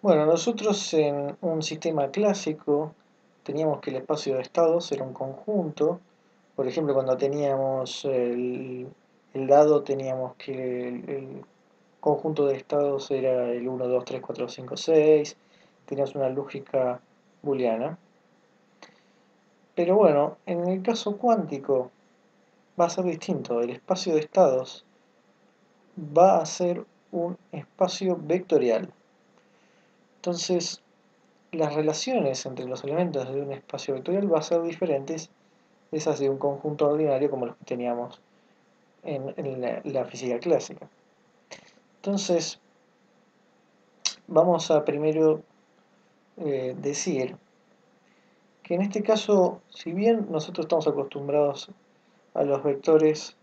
Bueno, nosotros en un sistema clásico teníamos que el espacio de estados era un conjunto. Por ejemplo, cuando teníamos el dado, teníamos que el conjunto de estados era el 1, 2, 3, 4, 5, 6. Teníamos una lógica booleana. Pero bueno, en el caso cuántico va a ser distinto. El espacio de estados va a ser un espacio vectorial. Entonces, las relaciones entre los elementos de un espacio vectorial van a ser diferentes de esas de un conjunto ordinario como los que teníamos en la física clásica. Entonces, vamos a primero decir que en este caso, si bien nosotros estamos acostumbrados a los vectores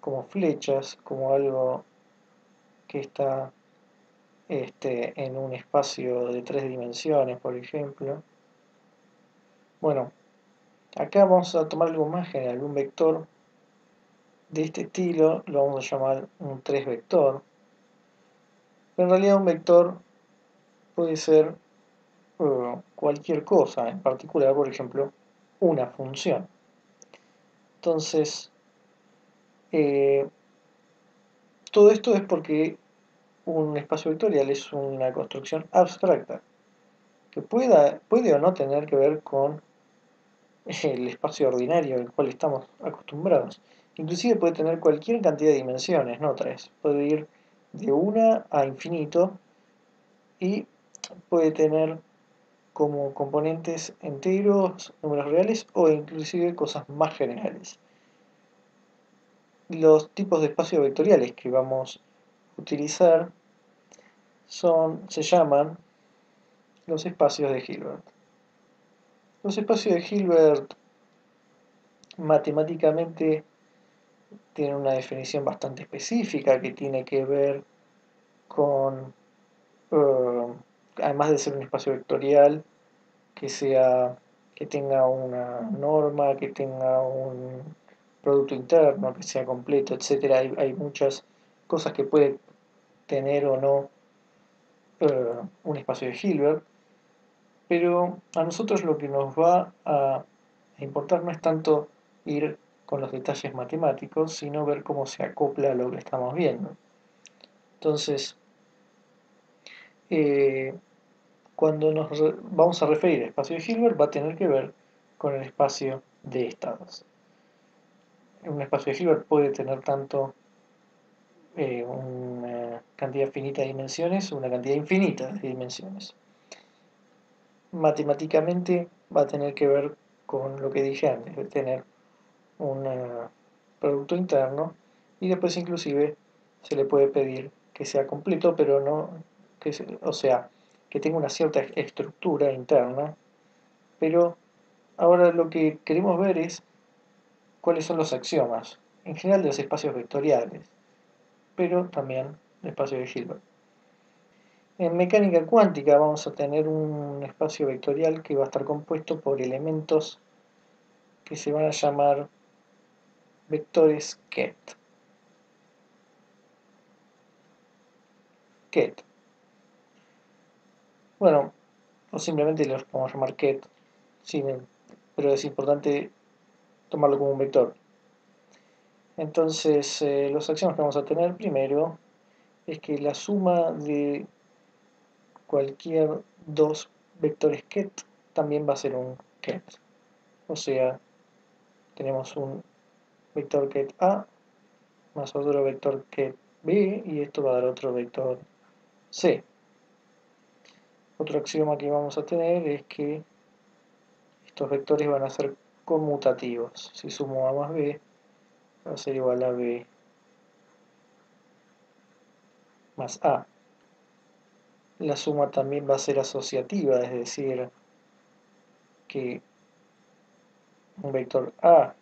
como flechas, como algo que está en un espacio de 3 dimensiones, por ejemplo, bueno, acá vamos a tomar algo más general, un vector de este estilo lo vamos a llamar un 3 vector, pero en realidad un vector puede ser cualquier cosa, en particular, por ejemplo, una función. Entonces, eh, todo esto es porque un espacio vectorial es una construcción abstracta, que puede o no tener que ver con el espacio ordinario al cual estamos acostumbrados. Inclusive puede tener cualquier cantidad de dimensiones, no tres. Puede ir de una a infinito y puede tener como componentes enteros, números reales o inclusive cosas más generales. Los tipos de espacios vectoriales que vamos a utilizar se llaman los espacios de Hilbert. Los espacios de Hilbert matemáticamente tienen una definición bastante específica que tiene que ver con, además de ser un espacio vectorial, que sea, que tenga una norma, que tenga un producto interno, que sea completo, etcétera. Hay muchas cosas que puede tener o no un espacio de Hilbert, pero a nosotros lo que nos va a importar no es tanto ir con los detalles matemáticos, sino ver cómo se acopla a lo que estamos viendo. Entonces, eh, cuando vamos a referir al espacio de Hilbert, va a tener que ver con el espacio de estados. Un espacio de Hilbert puede tener tanto una cantidad finita de dimensiones o una cantidad infinita de dimensiones. Matemáticamente va a tener que ver con lo que dije antes, de tener un producto interno y después inclusive se le puede pedir que sea completo, pero no, o sea, que tenga una cierta estructura interna, pero ahora lo que queremos ver es cuáles son los axiomas, en general de los espacios vectoriales, pero también el espacio de Hilbert. En mecánica cuántica vamos a tener un espacio vectorial que va a estar compuesto por elementos que se van a llamar vectores ket. Ket. Bueno, o simplemente los podemos llamar ket, pero es importante tomarlo como un vector. Entonces, los axiomas que vamos a tener primero es que la suma de cualquier dos vectores ket también va a ser un ket. O sea, tenemos un vector ket A más otro vector ket B y esto va a dar otro vector C. Otro axioma que vamos a tener es que estos vectores van a ser conmutativos. Si sumo A más B, va a ser igual a B más A. La suma también va a ser asociativa, es decir, que un vector A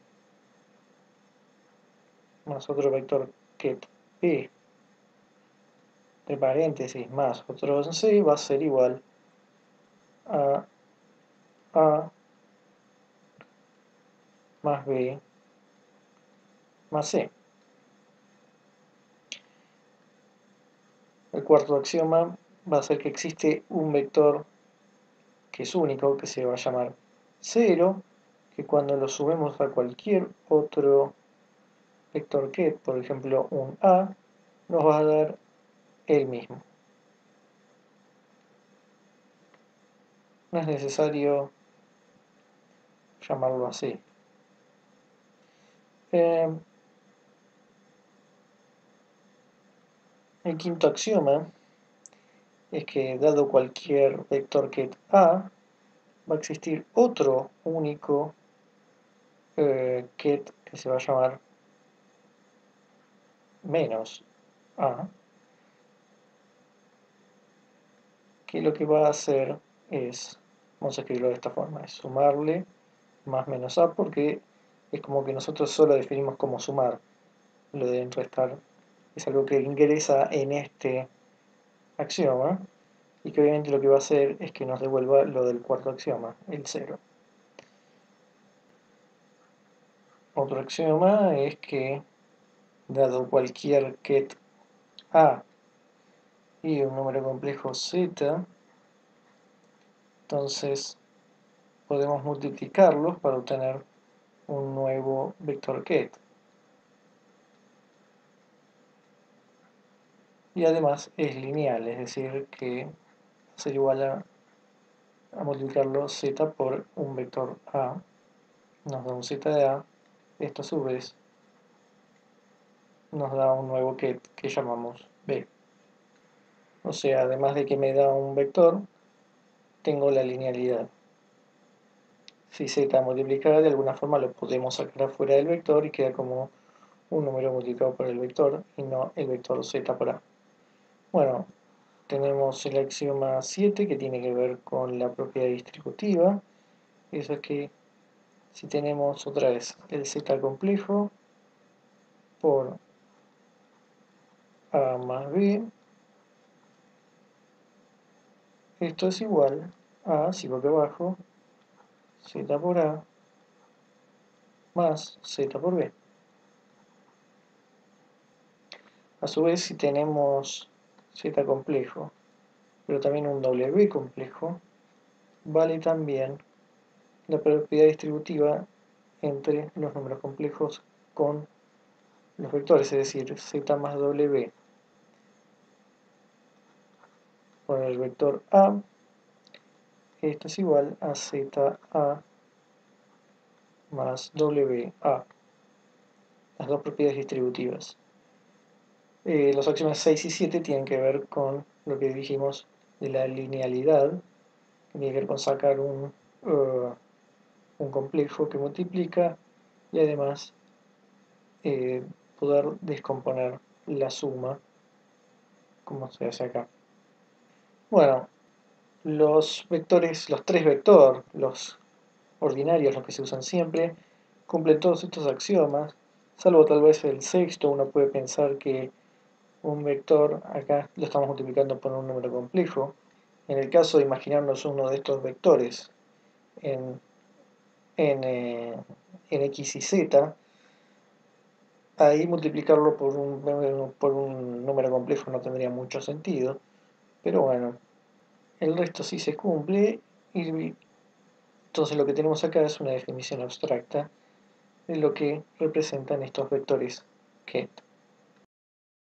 más otro vector ket B, de paréntesis, más otro C, va a ser igual a A más B más C. El cuarto axioma va a ser que existe un vector que es único, que se va a llamar 0, que cuando lo subimos a cualquier otro vector ket, por ejemplo un A, nos va a dar el mismo. No es necesario llamarlo así. El quinto axioma es que dado cualquier vector ket A, va a existir otro único ket que se va a llamar menos A, que lo que va a hacer es, vamos a escribirlo de esta forma, es sumarle más menos A, porque es como que nosotros solo definimos como sumar, lo de restar es algo que ingresa en este axioma, y que obviamente lo que va a hacer es que nos devuelva lo del cuarto axioma, el 0. Otro axioma es que, dado cualquier ket A y un número complejo Z, entonces podemos multiplicarlos para obtener un nuevo vector ket. Y además es lineal, es decir, que va a ser igual a multiplicarlo Z por un vector A, nos da un Z de A, esto a su vez nos da un nuevo ket que llamamos B. O sea, además de que me da un vector, tengo la linealidad. Si Z multiplicada, de alguna forma lo podemos sacar afuera del vector y queda como un número multiplicado por el vector y no el vector Z por A. Bueno, tenemos el axioma 7 que tiene que ver con la propiedad distributiva. Eso es que si tenemos otra vez el Z complejo por A más B, esto es igual a, si por abajo, Z por A más Z por B. A su vez, si tenemos Z complejo, pero también un W complejo, vale también la propiedad distributiva entre los números complejos con los vectores, es decir, Z más W con el vector A, esto es igual a ZA más WA, las dos propiedades distributivas. Los axiomas 6 y 7 tienen que ver con lo que dijimos de la linealidad, que tiene que ver con sacar un complejo que multiplica y además poder descomponer la suma como se hace acá. Bueno, los vectores, los tres vectores, los ordinarios, los que se usan siempre, cumplen todos estos axiomas, salvo tal vez el sexto. Uno puede pensar que un vector acá lo estamos multiplicando por un número complejo. En el caso de imaginarnos uno de estos vectores en, en x y z, ahí multiplicarlo por un número complejo no tendría mucho sentido, pero bueno, el resto sí se cumple, y entonces lo que tenemos acá es una definición abstracta de lo que representan estos vectores ket.